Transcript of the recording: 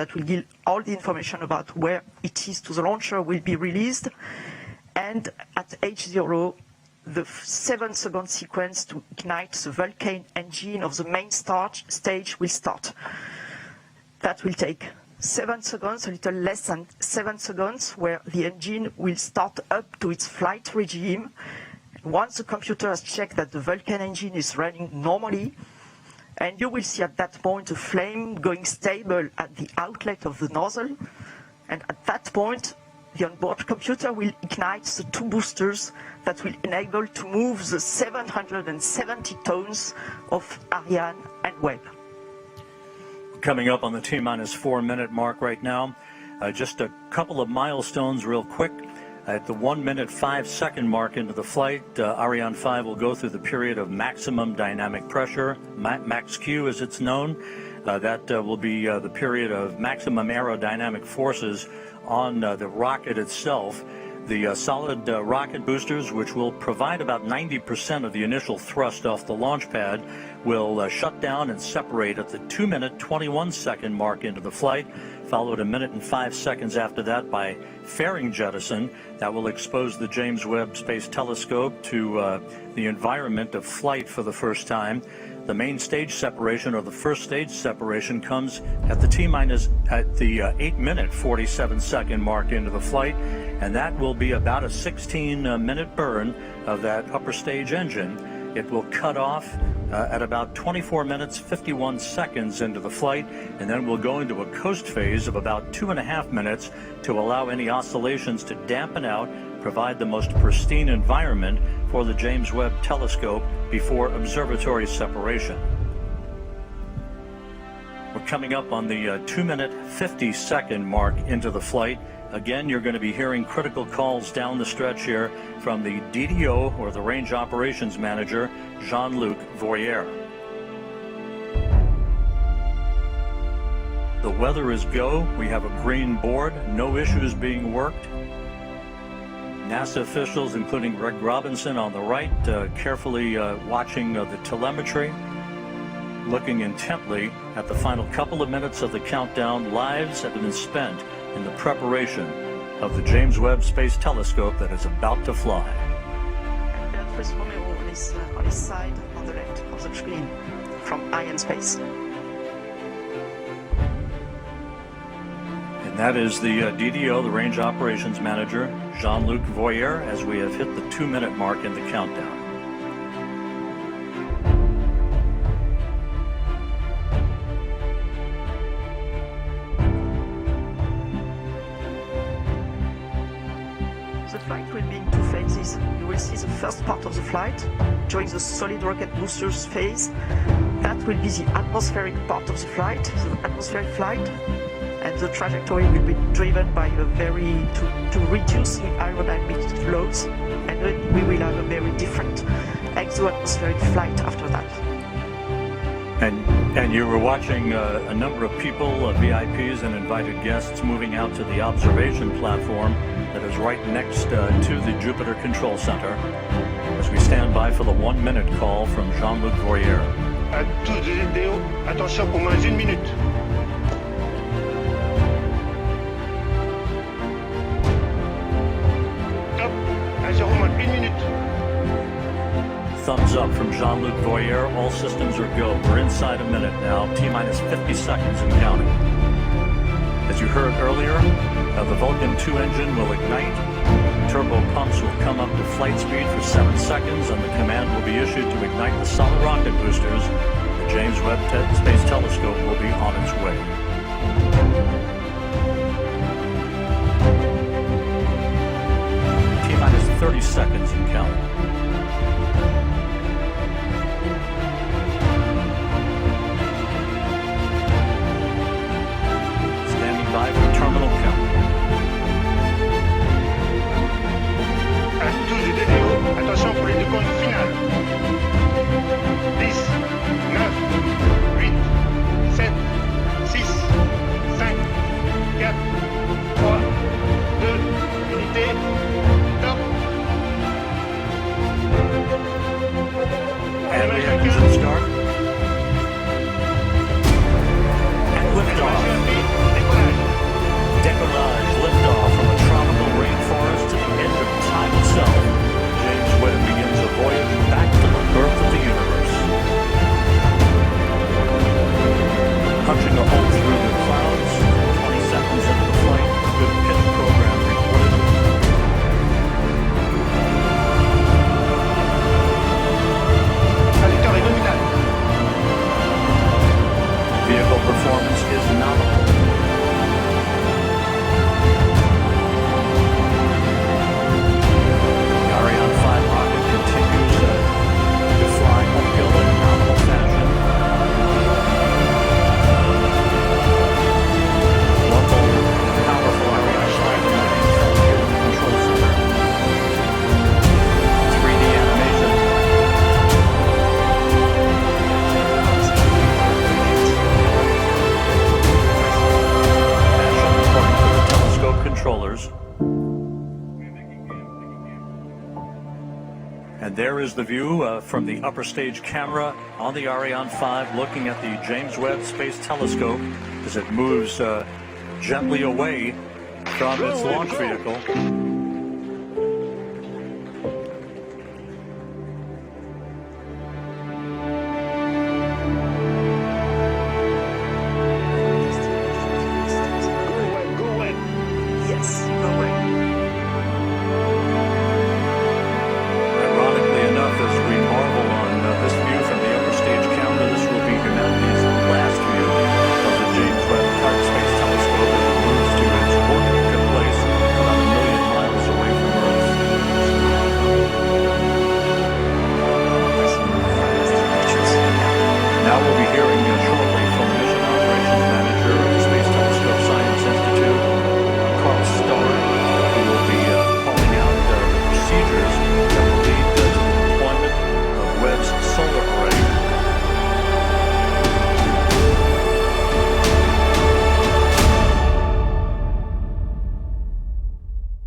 that will give all the information about where it is to the launcher will be released. And at H0, the 7-second sequence to ignite the Vulcan engine of the main stage will start. That will take 7 seconds, a little less than 7 seconds, where the engine will start up to its flight regime. Once the computer has checked that the Vulcan engine is running normally, and you will see at that point a flame going stable at the outlet of the nozzle. And at that point, the onboard computer will ignite the 2 boosters that will enable to move the 770 tons of Ariane and Webb. Coming up on the T-minus 4-minute mark right now, just a couple of milestones real quick. At the 1 minute 5 second mark into the flight, Ariane 5 will go through the period of maximum dynamic pressure, max Q as it's known. That will be the period of maximum aerodynamic forces on the rocket itself. The solid rocket boosters, which will provide about 90% of the initial thrust off the launch pad, will shut down and separate at the 2 minute 21 second mark into the flight, followed 1 minute and 5 seconds after that by fairing jettison. That will expose the James Webb Space Telescope to the environment of flight for the first time. The main stage separation, or the first stage separation, comes at the T-minus at the 8 minute 47 second mark into the flight, and that will be about a 16-minute burn of that upper stage engine. It will cut off at about 24 minutes 51 seconds into the flight, and then we'll go into a coast phase of about 2.5 minutes to allow any oscillations to dampen out, provide the most pristine environment for the James Webb Telescope before observatory separation. We're coming up on the 2 minute 50 second mark into the flight. Again, you're going to be hearing critical calls down the stretch here from the DDO, or the Range Operations Manager, Jean-Luc Voyer. The weather is go. We have a green board, no issues being worked. NASA officials, including Greg Robinson on the right, carefully watching the telemetry, looking intently at the final couple of minutes of the countdown. Lives have been spent in the preparation of the James Webb Space Telescope that is about to fly. And Beatrice Romero on his side, on the left of the screen, from Ariane Space. And that is the DDO, the Range Operations Manager, Jean-Luc Voyer, as we have hit the 2 minute mark in the countdown. The flight will be in 2 phases. You will see the first part of the flight during the solid rocket boosters phase. That will be the atmospheric part of the flight, the atmospheric flight, and the trajectory will be driven by to reduce the aerodynamic loads, and then we will have a very different exo-atmospheric flight after that. And you were watching a number of people, VIPs and invited guests, moving out to the observation platform that is right next to the Jupiter Control Center, as we stand by for the 1 minute call from Jean-Luc Voyer. À tous les vidéos, attention pour moins 1 minute. Top, à 0 moins 1 minute. Thumbs up from Jean-Luc Voyer. All systems are go. We're inside a minute now. T-minus 50 seconds and counting. As you heard earlier, the Vulcan 2 engine will ignite. Turbo pumps will come up to flight speed for 7 seconds, and the command will be issued to ignite the solid rocket boosters. The James Webb Space Telescope will be on its way. T-minus 30 seconds and counting. By for terminal count. À tous les vidéos, attention pour les décomptes finales. 10, 9, 8, 7, 6, 5, 4, 3, 2, unité, top. And there is the view from the upper stage camera on the Ariane 5, looking at the James Webb Space Telescope as it moves gently away from its launch vehicle.